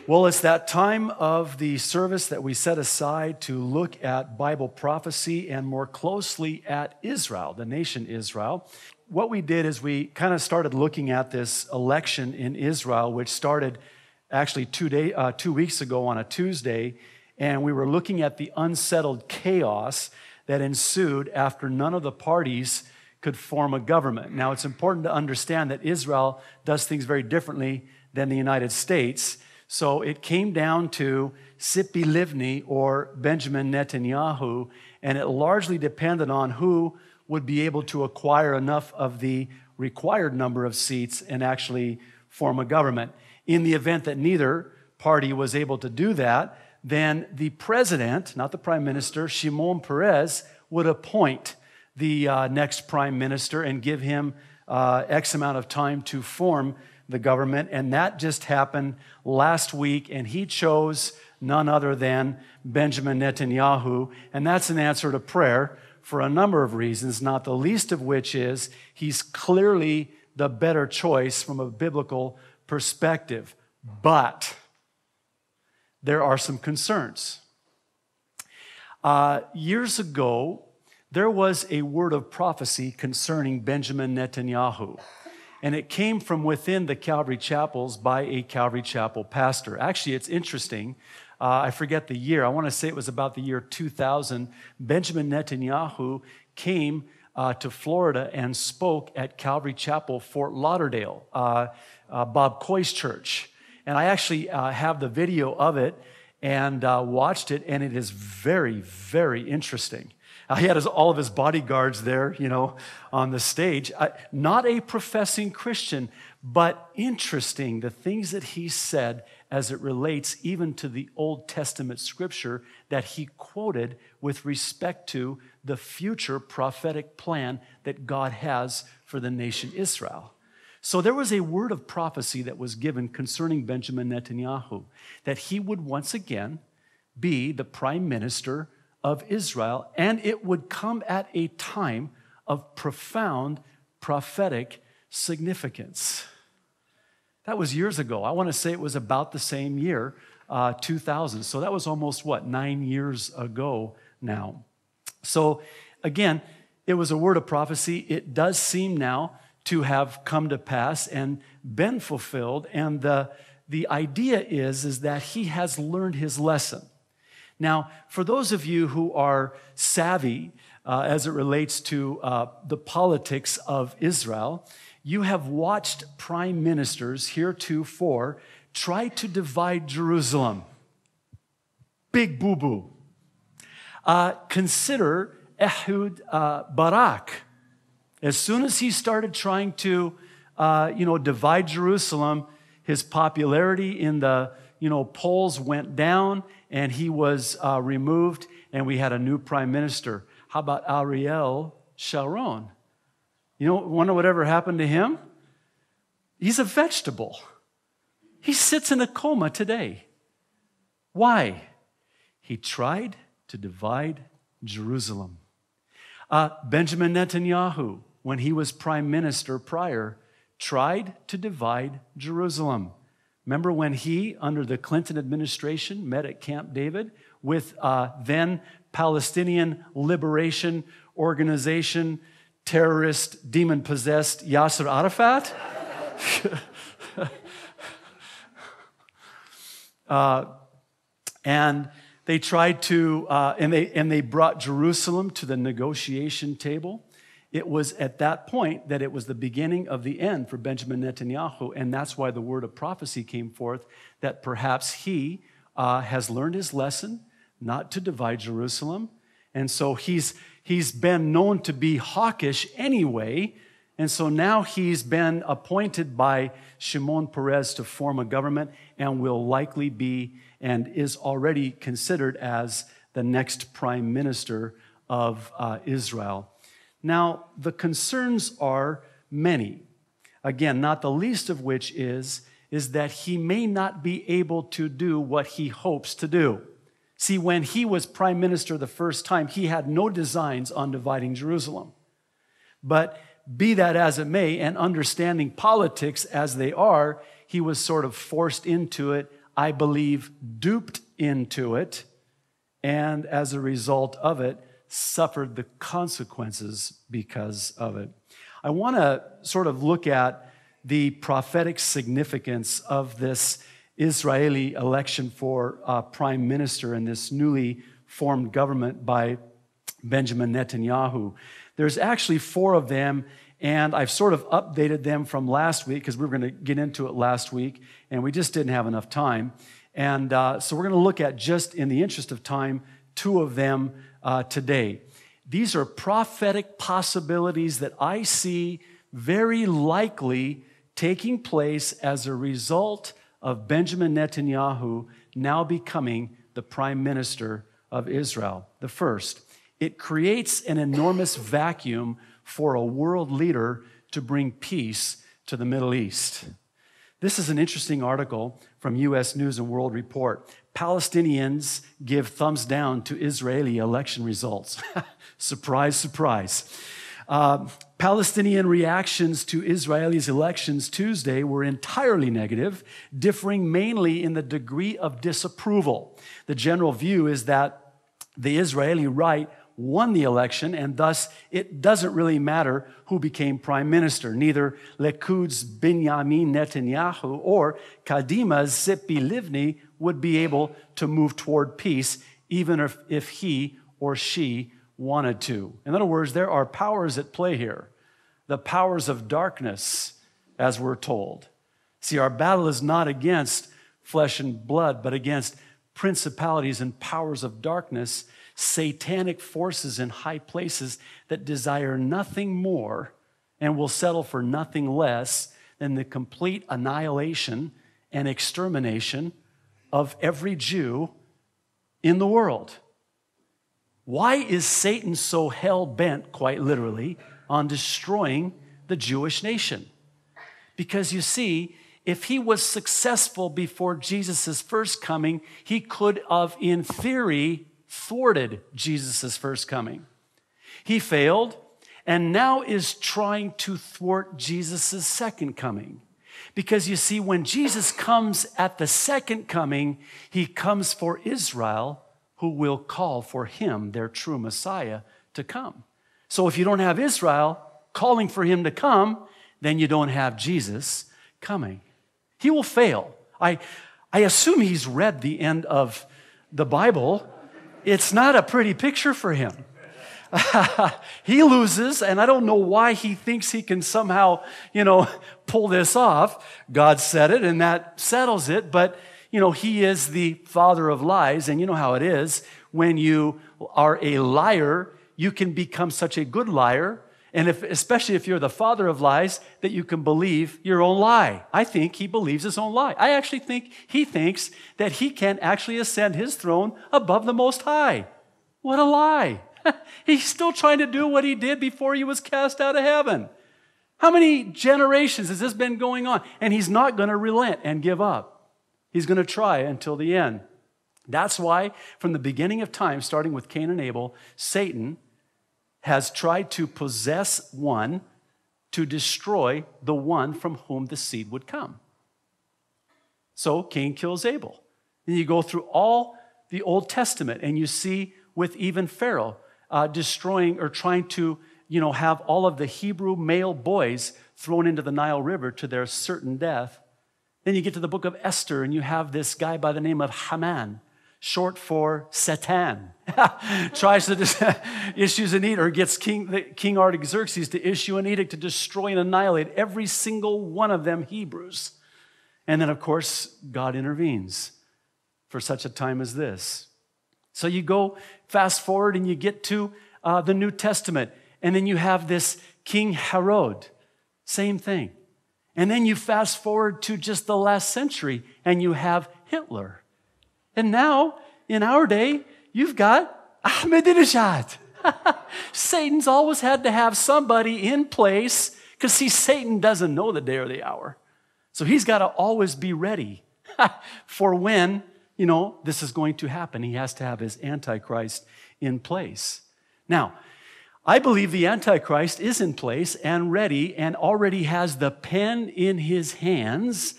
Well, it's that time of the service that we set aside to look at Bible prophecy and more closely at Israel, the nation Israel. What we did is we kind of started looking at this election in Israel, which started actually 2 weeks ago on a Tuesday, and we were looking at the unsettled chaos that ensued after none of the parties could form a government. Now, it's important to understand that Israel does things very differently than the United States. So it came down to Livni or Benjamin Netanyahu, and it largely depended on who would be able to acquire enough of the required number of seats and actually form a government. In the event that neither party was able to do that, then the president, not the prime minister, Shimon Peres, would appoint the next prime minister and give him X amount of time to form the government, and that just happened last week, and he chose none other than Benjamin Netanyahu, and that's an answer to prayer for a number of reasons, not the least of which is he's clearly the better choice from a biblical perspective. But there are some concerns. Years ago, there was a word of prophecy concerning Benjamin Netanyahu. And it came from within the Calvary Chapels by a Calvary Chapel pastor. Actually, it's interesting. I forget the year. I want to say it was about the year 2000. Benjamin Netanyahu came to Florida and spoke at Calvary Chapel, Fort Lauderdale, Bob Coy's church. And I actually have the video of it and watched it, and it is very, very interesting. He had all of his bodyguards there, on the stage. Not a professing Christian, but interesting, the things that he said as it relates even to the Old Testament scripture that he quoted with respect to the future prophetic plan that God has for the nation Israel. So there was a word of prophecy that was given concerning Benjamin Netanyahu, that he would once again be the prime minister of Israel, and it would come at a time of profound prophetic significance. That was years ago. I want to say it was about the same year, 2000. So that was almost, 9 years ago now. So again, it was a word of prophecy. It does seem now to have come to pass and been fulfilled, and the idea is that he has learned his lesson. Now, for those of you who are savvy as it relates to the politics of Israel, you have watched prime ministers heretofore try to divide Jerusalem. Big boo-boo. Consider Ehud Barak. As soon as he started trying to, divide Jerusalem, his popularity in the polls went down, and he was removed, and we had a new prime minister. How about Ariel Sharon? Wonder whatever happened to him? He's a vegetable. He sits in a coma today. Why? He tried to divide Jerusalem. Benjamin Netanyahu, when he was prime minister prior, tried to divide Jerusalem. Remember when he, under the Clinton administration, met at Camp David with then Palestinian Liberation Organization terrorist, demon-possessed Yasser Arafat? And they tried to, and they brought Jerusalem to the negotiation table. It was at that point that it was the beginning of the end for Benjamin Netanyahu, and that's why the word of prophecy came forth, that perhaps he has learned his lesson not to divide Jerusalem, and so he's been known to be hawkish anyway, and so now he's been appointed by Shimon Peres to form a government and will likely be and is already considered as the next prime minister of Israel. Now, the concerns are many. Again, not the least of which is that he may not be able to do what he hopes to do. See, when he was prime minister the first time, he had no designs on dividing Jerusalem. But be that as it may, and understanding politics as they are, he was sort of forced into it I believe, duped into it, and as a result of it, suffered the consequences because of it. I want to sort of look at the prophetic significance of this Israeli election for prime minister in this newly formed government by Benjamin Netanyahu. There's actually 4 of them, and I've sort of updated them from last week because we were going to get into it last week, and we just didn't have enough time. And so we're going to look at, just in the interest of time, 2 of them today. These are prophetic possibilities that I see very likely taking place as a result of Benjamin Netanyahu now becoming the prime minister of Israel. The first, it creates an enormous vacuum for a world leader to bring peace to the Middle East. This is an interesting article from U.S. News and World Report. Palestinians give thumbs down to Israeli election results. Surprise, surprise. Palestinian reactions to Israelis' elections Tuesday were entirely negative, differing mainly in the degree of disapproval. The general view is that the Israeli right won the election, and thus it doesn't really matter who became prime minister. Neither Likud's Benjamin Netanyahu or Kadima's Tzipi Livni would be able to move toward peace, even if he or she wanted to. In other words, there are powers at play here, the powers of darkness, as we're told. See, our battle is not against flesh and blood, but against principalities and powers of darkness, satanic forces in high places that desire nothing more and will settle for nothing less than the complete annihilation and extermination of every Jew in the world. Why is Satan so hell-bent, quite literally, on destroying the Jewish nation? Because you see, if he was successful before Jesus' first coming, he could have, in theory, thwarted Jesus' first coming. He failed, and now is trying to thwart Jesus' second coming. Because you see, when Jesus comes at the second coming, he comes for Israel, who will call for him, their true Messiah, to come. So if you don't have Israel calling for him to come, then you don't have Jesus coming. He will fail. I assume he's read the end of the Bible. It's not a pretty picture for him. He loses, and I don't know why he thinks he can somehow, pull this off. God said it, and that settles it, but he is the father of lies, and you know how it is. When you are a liar, you can become such a good liar, and especially if you're the father of lies, that you can believe your own lie. I think he believes his own lie. I actually think he thinks that he can actually ascend his throne above the Most High. What a lie. He's still trying to do what he did before he was cast out of heaven. How many generations has this been going on? And he's not going to relent and give up. He's going to try until the end. That's why, from the beginning of time, starting with Cain and Abel, Satan has tried to possess one to destroy the one from whom the seed would come. So Cain kills Abel. Then you go through all the Old Testament, and you see with even Pharaoh destroying or trying to, have all of the Hebrew male boys thrown into the Nile River to their certain death. Then you get to the book of Esther, and you have this guy by the name of Haman, short for Satan, tries to issues an edict, or gets King Artaxerxes to issue an edict to destroy and annihilate every single one of them Hebrews. And then, of course, God intervenes for such a time as this. So you go fast forward, and you get to the New Testament, and then you have this King Herod, same thing. And then you fast forward to just the last century, and you have Hitler. And now, in our day, you've got Ahmadinejad. Satan's always had to have somebody in place, because see, Satan doesn't know the day or the hour. So he's got to always be ready for when, this is going to happen. He has to have his Antichrist in place. Now, I believe the Antichrist is in place and ready and already has the pen in his hands